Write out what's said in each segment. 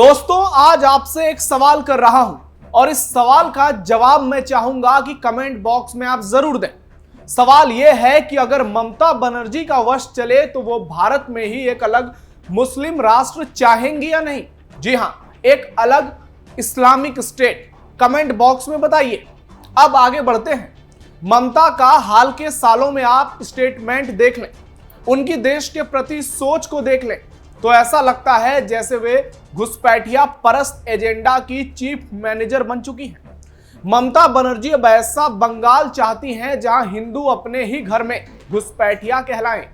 दोस्तों, आज आपसे एक सवाल कर रहा हूं और इस सवाल का जवाब मैं चाहूंगा कि कमेंट बॉक्स में आप जरूर दें। सवाल यह है कि अगर ममता बनर्जी का वश चले तो वो भारत में ही एक अलग मुस्लिम राष्ट्र चाहेंगी या नहीं। जी हां, एक अलग इस्लामिक स्टेट। कमेंट बॉक्स में बताइए। अब आगे बढ़ते हैं। ममता का हाल के सालों में आप स्टेटमेंट देख लें, उनकी देश के प्रति सोच को देख लें तो ऐसा लगता है जैसे वे घुसपैठिया परस्त एजेंडा की चीफ मैनेजर बन चुकी हैं। ममता बनर्जी अब ऐसा बंगाल चाहती हैं जहां हिंदू अपने ही घर में घुसपैठिया कहलाएं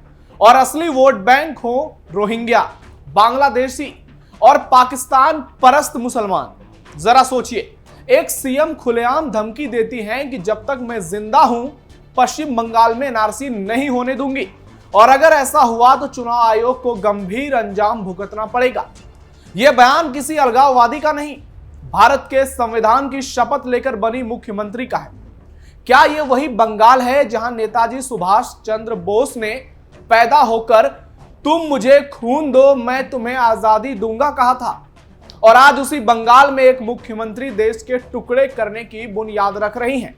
और असली वोट बैंक हो रोहिंग्या, बांग्लादेशी और पाकिस्तान परस्त मुसलमान। जरा सोचिए, एक सीएम खुलेआम धमकी देती हैं कि जब तक मैं जिंदा हूं पश्चिम बंगाल में एनआरसी नहीं होने दूंगी और अगर ऐसा हुआ तो चुनाव आयोग को गंभीर अंजाम भुगतना पड़ेगा। यह बयान किसी अलगाववादी का नहीं, भारत के संविधान की शपथ लेकर बनी मुख्यमंत्री का है। क्या यह वही बंगाल है जहां नेताजी सुभाष चंद्र बोस ने पैदा होकर तुम मुझे खून दो मैं तुम्हें आजादी दूंगा कहा था और आज उसी बंगाल में एक मुख्यमंत्री देश के टुकड़े करने की बुनियाद रख रही हैं?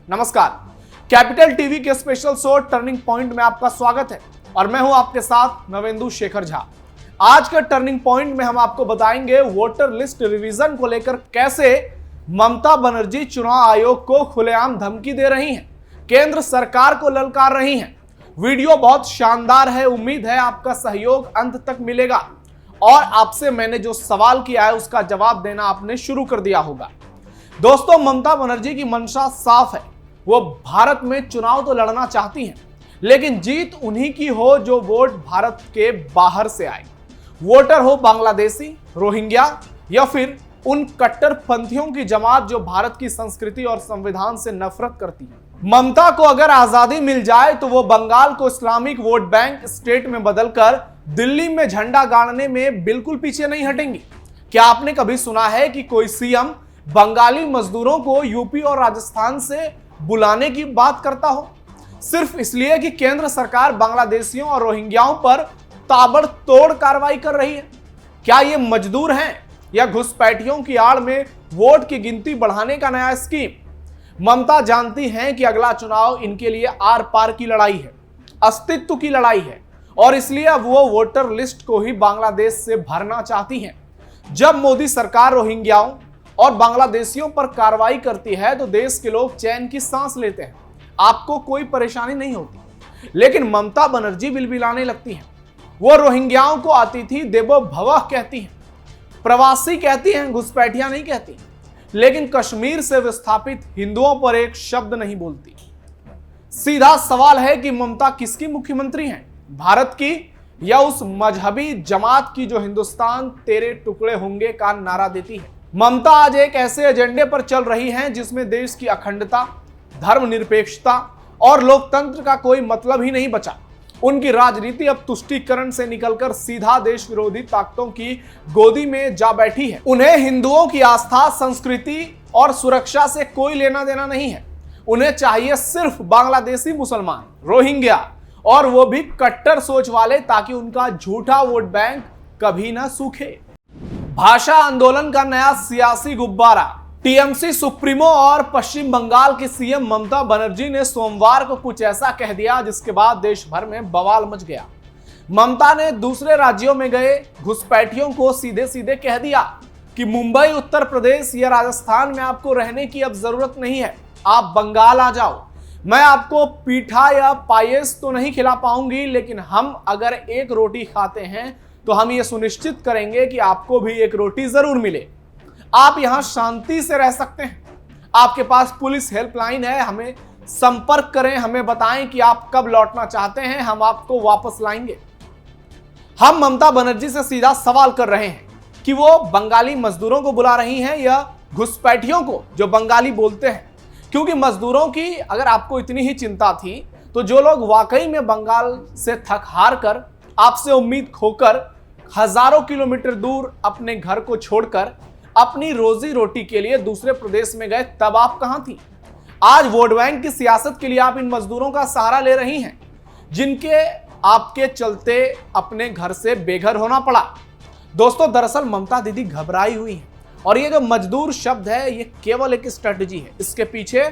नमस्कार, कैपिटल टीवी के स्पेशल शो टर्निंग पॉइंट में आपका स्वागत है और मैं हूं आपके साथ नवेंदु शेखर झा। आज के टर्निंग पॉइंट में हम आपको बताएंगे वोटर लिस्ट रिवीजन को लेकर कैसे ममता बनर्जी चुनाव आयोग को खुलेआम धमकी दे रही हैं, केंद्र सरकार को ललकार रही हैं। वीडियो बहुत शानदार है, उम्मीद है आपका सहयोग अंत तक मिलेगा और आपसे मैंने जो सवाल किया है उसका जवाब देना आपने शुरू कर दिया होगा। दोस्तों, ममता बनर्जी की मंशा साफ है। वो भारत में चुनाव तो लड़ना चाहती हैं, लेकिन जीत उन्हीं की हो जो वोट भारत के बाहर से आए। वोटर हो बांग्लादेशी, रोहिंग्या या फिर उन कट्टरपंथियों की जमात जो भारत की संस्कृति और संविधान से नफरत करती है। ममता को अगर आजादी मिल जाए तो वो बंगाल को इस्लामिक वोट बैंक स्टेट में बदलकर दिल्ली में झंडा गाड़ने में बिल्कुल पीछे नहीं हटेंगी। क्या आपने कभी सुना है कि कोई सीएम बंगाली मजदूरों को यूपी और राजस्थान से बुलाने की बात करता हो, सिर्फ इसलिए कि केंद्र सरकार बांग्लादेशियों और रोहिंग्याओं पर ताबड़तोड़ कार्रवाई कर रही है? क्या ये मजदूर हैं या घुसपैठियों की आड़ में वोट की गिनती बढ़ाने का नया स्कीम? ममता जानती हैं कि अगला चुनाव इनके लिए आर पार की लड़ाई है, अस्तित्व की लड़ाई है और इसलिए अब वो वोटर लिस्ट को ही बांग्लादेश से भरना चाहती हैं। जब मोदी सरकार रोहिंग्याओं और बांग्लादेशियों पर कार्रवाई करती है तो देश के लोग चैन की सांस लेते हैं, आपको कोई परेशानी नहीं होती। लेकिन ममता बनर्जी बिलबिलाने लगती हैं। वो रोहिंग्याओं को अतिथि देवो भवः कहती हैं, प्रवासी कहती हैं, घुसपैठिया नहीं कहती। लेकिन कश्मीर से विस्थापित हिंदुओं पर एक शब्द नहीं बोलती। सीधा सवाल है कि ममता किसकी मुख्यमंत्री हैं, भारत की या उस मजहबी जमात की जो हिंदुस्तान तेरे टुकड़े होंगे का नारा देती है? ममता आज एक ऐसे एजेंडे पर चल रही हैं जिसमें देश की अखंडता, धर्मनिरपेक्षता और लोकतंत्र का कोई मतलब ही नहीं बचा। उनकी राजनीति अब तुष्टीकरण से निकलकर सीधा देश विरोधी ताकतों की गोदी में जा बैठी है। उन्हें हिंदुओं की आस्था, संस्कृति और सुरक्षा से कोई लेना देना नहीं है। उन्हें चाहिए सिर्फ बांग्लादेशी मुसलमान, रोहिंग्या और वो भी कट्टर सोच वाले, ताकि उनका झूठा वोट बैंक कभी ना सूखे। भाषा आंदोलन का नया सियासी गुब्बारा। टीएमसी सुप्रीमो और पश्चिम बंगाल की सीएम ममता बनर्जी ने सोमवार को कुछ ऐसा कह दिया जिसके बाद देश भर में बवाल मच गया। ममता ने दूसरे राज्यों में गए घुसपैठियों को सीधे सीधे कह दिया कि मुंबई, उत्तर प्रदेश या राजस्थान में आपको रहने की अब जरूरत नहीं है, आप बंगाल आ जाओ। मैं आपको पीठा या पायस तो नहीं खिला पाऊंगी, लेकिन हम अगर एक रोटी खाते हैं तो हम ये सुनिश्चित करेंगे कि आपको भी एक रोटी जरूर मिले। आप यहां शांति से रह सकते हैं, आपके पास पुलिस हेल्पलाइन है, हमें संपर्क करें, हमें बताएं कि आप कब लौटना चाहते हैं, हम आपको वापस लाएंगे। हम ममता बनर्जी से सीधा सवाल कर रहे हैं कि वो बंगाली मजदूरों को बुला रही हैं या घुसपैठियों को जो बंगाली बोलते हैं। क्योंकि मजदूरों की अगर आपको इतनी ही चिंता थी तो जो लोग वाकई में बंगाल से थक हार कर, आपसे उम्मीद खोकर हजारों किलोमीटर दूर अपने घर को छोड़कर अपनी रोजी रोटी के लिए दूसरे प्रदेश में गए, तब आप कहां थी? आज वोट बैंक की सियासत के लिए आप इन मजदूरों का सहारा ले रही हैं, जिनके आपके चलते अपने घर से बेघर होना पड़ा। दोस्तों दरअसल ममता दीदी घबराई हुई हैं और ये जो मजदूर शब्द है ये केवल एक स्ट्रेटजी है। इसके पीछे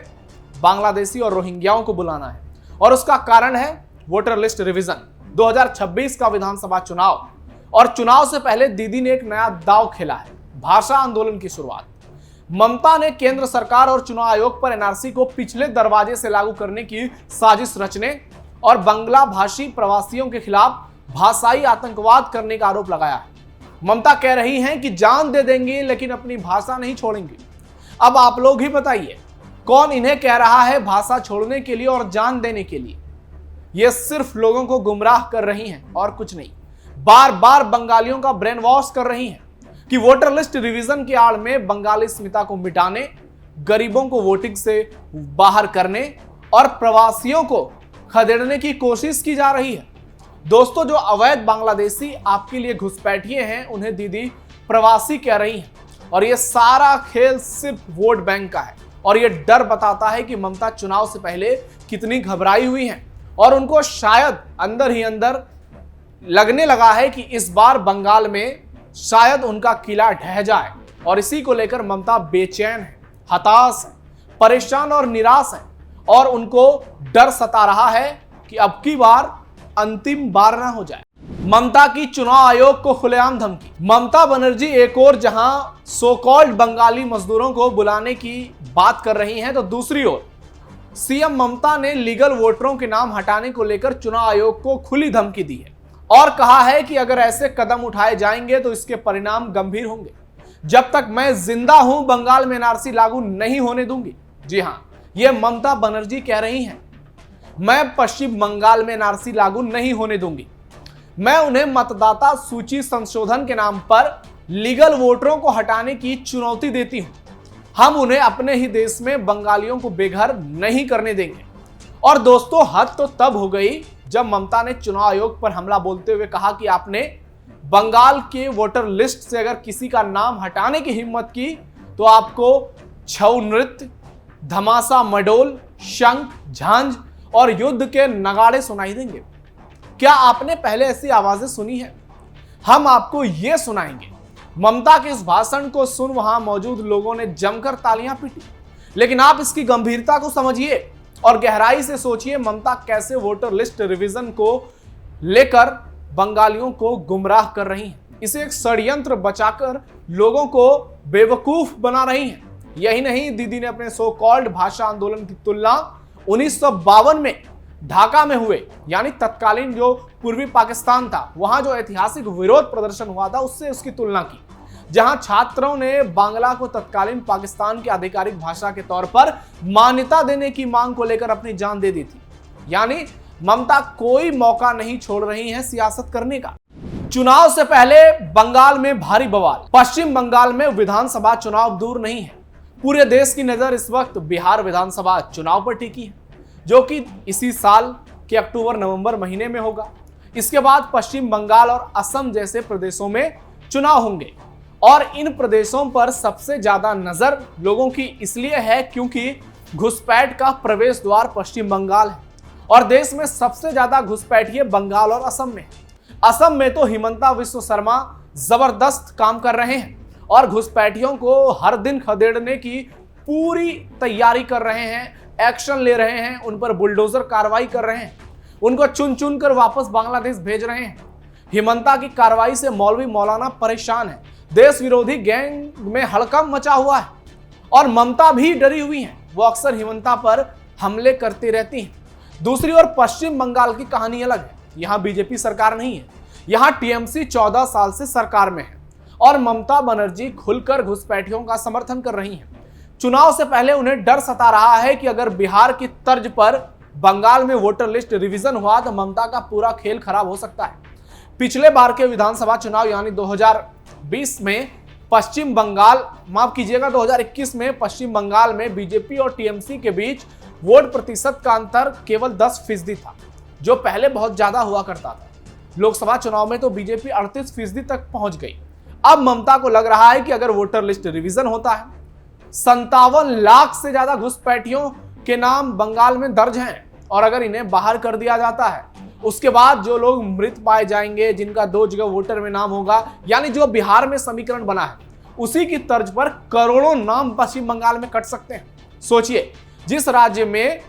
बांग्लादेशी और रोहिंग्याओं को बुलाना है और उसका कारण है वोटर लिस्ट रिवीजन 2026 का विधानसभा चुनाव। और चुनाव से पहले दीदी ने एक नया दांव खेला है, भाषा आंदोलन की शुरुआत। ममता ने केंद्र सरकार और चुनाव आयोग पर एनआरसी को पिछले दरवाजे से लागू करने की साजिश रचने और बंगला भाषी प्रवासियों के खिलाफ भाषाई आतंकवाद करने का आरोप लगाया है। ममता कह रही हैं कि जान दे देंगे लेकिन अपनी भाषा नहीं छोड़ेंगे। अब आप लोग ही बताइए कौन इन्हें कह रहा है भाषा छोड़ने के लिए और जान देने के लिए। ये सिर्फ लोगों को गुमराह कर रही हैं और कुछ नहीं। बार बार बंगालियों का ब्रेन वॉश कर रही हैं कि वोटर लिस्ट रिवीजन की आड़ में बंगाली अस्मिता को मिटाने, गरीबों को वोटिंग से बाहर करने और प्रवासियों को खदेड़ने की कोशिश की जा रही है। दोस्तों जो अवैध बांग्लादेशी आपके लिए घुसपैठिए हैं उन्हें दीदी प्रवासी कह रही हैं और ये सारा खेल सिर्फ वोट बैंक का है। और ये डर बताता है कि ममता चुनाव से पहले कितनी घबराई हुई हैं और उनको शायद अंदर ही अंदर लगने लगा है कि इस बार बंगाल में शायद उनका किला ढह जाए। और इसी को लेकर ममता बेचैन है, हताश है, परेशान और निराश है और उनको डर सता रहा है कि अब की बार अंतिम बार ना हो जाए। ममता की चुनाव आयोग को खुलेआम धमकी। ममता बनर्जी एक और जहां सो कॉल्ड बंगाली मजदूरों को बुलाने की बात कर रही हैं तो दूसरी ओर सीएम ममता ने लीगल वोटरों के नाम हटाने को लेकर चुनाव आयोग को खुली धमकी दी है और कहा है कि अगर ऐसे कदम उठाए जाएंगे तो इसके परिणाम गंभीर होंगे। जब तक मैं जिंदा हूं बंगाल में एनआरसी लागू नहीं होने दूंगी। जी हां, यह ममता बनर्जी कह रही हैं। मैं पश्चिम बंगाल में एनआरसी लागू नहीं होने दूंगी। मैं उन्हें मतदाता सूची संशोधन के नाम पर लीगल वोटरों को हटाने की चुनौती देती हूं। हम उन्हें अपने ही देश में बंगालियों को बेघर नहीं करने देंगे। और दोस्तों हद तो तब हो गई जब ममता ने चुनाव आयोग पर हमला बोलते हुए कहा कि आपने बंगाल के वोटर लिस्ट से अगर किसी का नाम हटाने की हिम्मत की तो आपको छऊ नृत्य, धमासा मडोल, शंख, झांझ और युद्ध के नगाड़े सुनाई देंगे। क्या आपने पहले ऐसी आवाजें सुनी है? हम आपको यह सुनाएंगे। ममता के इस भाषण को सुन वहां मौजूद लोगों ने जमकर तालियां पीटी। लेकिन आप इसकी गंभीरता को समझिए और गहराई से सोचिए ममता कैसे वोटर लिस्ट रिवीजन को लेकर बंगालियों को गुमराह कर रही हैं। इसे एक षड्यंत्र बचाकर लोगों को बेवकूफ बना रही हैं। यही नहीं, दीदी ने अपने सो कॉल्ड भाषा आंदोलन की तुलना 1952 में ढाका में हुए, यानी तत्कालीन जो पूर्वी पाकिस्तान था वहां जो ऐतिहासिक विरोध प्रदर्शन हुआ था उससे उसकी तुलना की, जहां छात्रों ने बांग्ला को तत्कालीन पाकिस्तान की आधिकारिक भाषा के तौर पर मान्यता देने की मांग को लेकर अपनी जान दे दी थी। यानी ममता कोई मौका नहीं छोड़ रही है सियासत करने का। चुनाव से पहले बंगाल में भारी बवाल। पश्चिम बंगाल में विधानसभा चुनाव दूर नहीं है। पूरे देश की नजर इस वक्त बिहार विधानसभा चुनाव पर टिकी है, जो कि इसी साल के अक्टूबर-नवंबर महीने में होगा। इसके बाद पश्चिम बंगाल और असम जैसे प्रदेशों में चुनाव होंगे और इन प्रदेशों पर सबसे ज्यादा नजर लोगों की इसलिए है क्योंकि घुसपैठ का प्रवेश द्वार पश्चिम बंगाल है और देश में सबसे ज्यादा घुसपैठिए बंगाल और असम में। असम में तो हिमंता विश्व शर्मा जबरदस्त काम कर रहे हैं और घुसपैठियों को हर दिन खदेड़ने की पूरी तैयारी कर रहे हैं, एक्शन ले रहे हैं, उन पर बुलडोजर कार्रवाई कर रहे हैं, उनको चुन चुन कर वापस बांग्लादेश भेज रहे हैं। हिमंता की कार्रवाई से मौलवी मौलाना परेशान है, देश विरोधी गैंग में हड़कंप मचा हुआ है और ममता भी डरी हुई है। वो अक्सर हिमंता पर हमले करती रहती हैं। दूसरी ओर पश्चिम बंगाल की कहानी अलग है। यहाँ बीजेपी सरकार नहीं है, यहाँ टीएमसी 14 साल से सरकार में है और ममता बनर्जी खुलकर घुसपैठियों का समर्थन कर रही हैं। चुनाव से पहले उन्हें डर सता रहा है कि अगर बिहार की तर्ज पर बंगाल में वोटर लिस्ट रिवीजन हुआ तो ममता का पूरा खेल खराब हो सकता है। पिछले बार के विधानसभा चुनाव यानी 2020 में पश्चिम बंगाल, माफ कीजिएगा 2021 में पश्चिम बंगाल में बीजेपी और टीएमसी के बीच वोट प्रतिशत का अंतर केवल 10% था, जो पहले बहुत ज्यादा हुआ करता था। लोकसभा चुनाव में तो बीजेपी 38% तक पहुंच गई। अब ममता को लग रहा है कि अगर वोटर लिस्ट रिवीजन होता है, 57 लाख से ज्यादा घुसपैठियों के नाम बंगाल में दर्ज हैं और अगर इन्हें बाहर कर दिया जाता है उसके बाद जो लोग मृत पाए जाएंगे, जिनका 2 जगह वोटर में नाम होगा, यानी जो बिहार में समीकरण बना है उसी की तर्ज पर करोड़ों नाम पश्चिम बंगाल में कट सकते हैं। सोचिए, जिस राज्य में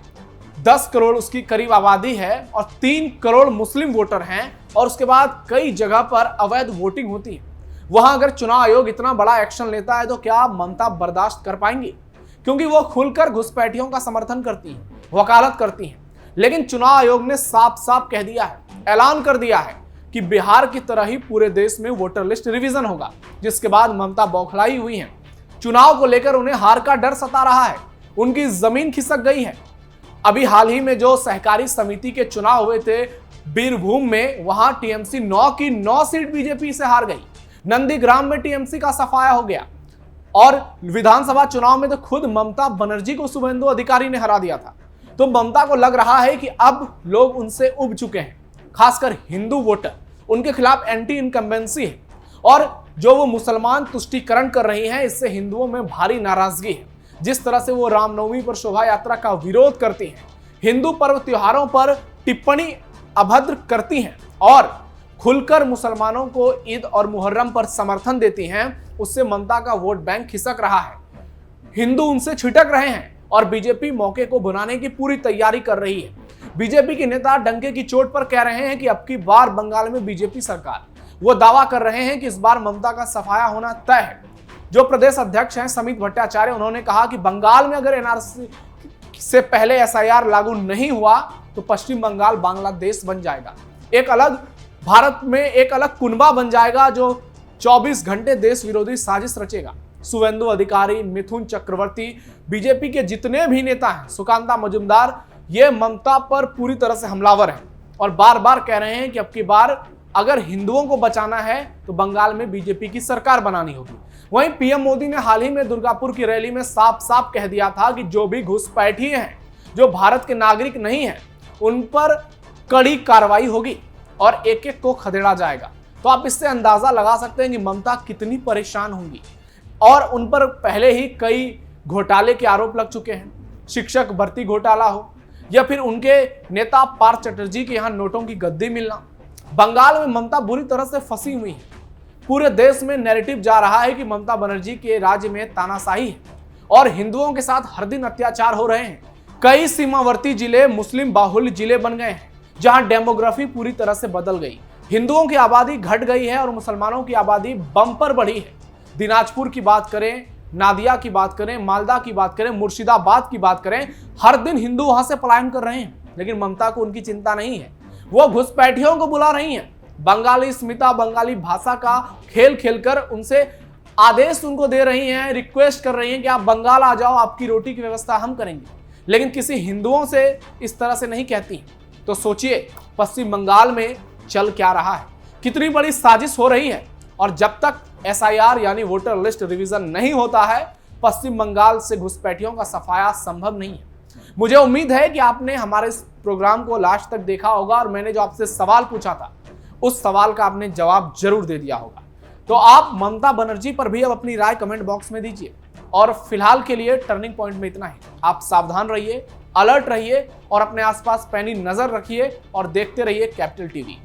10 करोड़ उसकी करीब आबादी है और 3 करोड़ मुस्लिम वोटर हैं और उसके बाद कई जगह पर अवैध वोटिंग होती है, वहां अगर चुनाव आयोग इतना बड़ा एक्शन लेता है तो क्या ममता बर्दाश्त कर पाएंगी? क्योंकि वो खुलकर घुसपैठियों का समर्थन करती हैं, वकालत करती हैं। लेकिन चुनाव आयोग ने साफ साफ कह दिया है, ऐलान कर दिया है कि बिहार की तरह ही पूरे देश में वोटर लिस्ट रिवीजन होगा, जिसके बाद ममता बौखलाई हुई हैं। चुनाव को लेकर उन्हें हार का डर सता रहा है, उनकी जमीन खिसक गई है। अभी हाल ही में जो सहकारी समिति के चुनाव हुए थे बीरभूम में, वहां टीएमसी 9 की 9 सीट बीजेपी से हार गई। नंदीग्राम में टीएमसी का सफाया हो गया और विधानसभा चुनाव में तो खुद ममता बनर्जी को शुभेंदु अधिकारी ने हरा दिया था। तो ममता को लग रहा है कि अब लोग उनसे उब चुके हैं, खासकर हिंदू वोटर उनके खिलाफ एंटी इनकम्बेंसी है और जो वो मुसलमान तुष्टीकरण कर रही हैं, इससे हिंदुओं में भारी नाराजगी है। जिस तरह से वो रामनवमी पर शोभा यात्रा का विरोध करती हैं, हिंदू पर्व त्योहारों पर टिप्पणी अभद्र करती हैं और खुलकर मुसलमानों को ईद और मुहर्रम पर समर्थन देती हैं, उससे ममता का वोट बैंक खिसक रहा है। हिंदू उनसे छिटक रहे हैं और बीजेपी मौके को भुनाने की पूरी तैयारी कर रही है। बीजेपी के नेता डंके की चोट पर कह रहे हैं कि अब की बार बंगाल में बीजेपी सरकार। वो दावा कर रहे हैं कि इस बार ममता का सफाया होना तय है। जो प्रदेश अध्यक्ष हैं समित भट्टाचार्य, उन्होंने कहा कि बंगाल में अगर एनआरसी से पहले एसआईआर लागू नहीं हुआ तो पश्चिम बंगाल बांग्लादेश बन जाएगा। एक अलग भारत में एक अलग कुनबा बन जाएगा जो 24 घंटे देश विरोधी साजिश रचेगा। शुभेंदु अधिकारी, मिथुन चक्रवर्ती, बीजेपी के जितने भी नेता हैं, सुकांता मजुमदार, ये ममता पर पूरी तरह से हमलावर हैं और बार बार कह रहे हैं कि अब की बार अगर हिंदुओं को बचाना है तो बंगाल में बीजेपी की सरकार बनानी होगी। वहीं पीएम मोदी ने हाल ही में दुर्गापुर की रैली में साफ साफ कह दिया था कि जो भी घुसपैठी हैं, जो भारत के नागरिक नहीं हैं, उन पर कड़ी कार्रवाई होगी और एक एक को खदेड़ा जाएगा। तो आप इससे अंदाजा लगा सकते हैं कि ममता कितनी परेशान होंगी और उन पर पहले ही कई घोटाले के आरोप लग चुके हैं। शिक्षक भर्ती घोटाला हो या फिर उनके नेता पार्थ चटर्जी के यहाँ नोटों की गद्दी मिलना। बंगाल में ममता बुरी तरह से फंसी हुई है। पूरे देश में नैरेटिव जा रहा है कि ममता बनर्जी के राज्य में तानाशाही है और हिंदुओं के साथ हर दिन अत्याचार हो रहे हैं। कई सीमावर्ती जिले मुस्लिम बाहुल्य जिले बन गए हैं, जहां डेमोग्राफी पूरी तरह से बदल गई। हिंदुओं की आबादी घट गई है और मुसलमानों की आबादी बम्पर बढ़ी है। दिनाजपुर की बात करें, नादिया की बात करें, मालदा की बात करें, मुर्शिदाबाद की बात करें, हर दिन हिंदू वहां से पलायन कर रहे हैं। लेकिन ममता को उनकी चिंता नहीं है। वो घुसपैठियों को बुला रही हैं, बंगाली स्मिता, बंगाली भाषा का खेल खेलकर उनसे आदेश उनको दे रही हैं, रिक्वेस्ट कर रही हैं कि आप बंगाल आ जाओ, आपकी रोटी की व्यवस्था हम करेंगे। लेकिन किसी हिंदुओं से इस तरह से नहीं कहती। तो सोचिए पश्चिम बंगाल में चल क्या रहा है, कितनी बड़ी साजिश हो रही है। और जब तक एसआईआर यानी वोटर लिस्ट रिवीजन नहीं होता है, पश्चिम बंगाल से घुसपैठियों का सफाया संभव नहीं है। मुझे उम्मीद है कि आपने हमारे इस प्रोग्राम को लास्ट तक देखा होगा और मैंने जो आपसे सवाल पूछा था उस सवाल का आपने जवाब जरूर दे दिया होगा। तो आप ममता बनर्जी पर भी अब अपनी राय कमेंट बॉक्स में दीजिए। और फिलहाल के लिए टर्निंग पॉइंट में इतना ही। आप सावधान रहिए, अलर्ट रहिए और अपने आसपास पैनी नजर रखिए और देखते रहिए कैपिटल टीवी।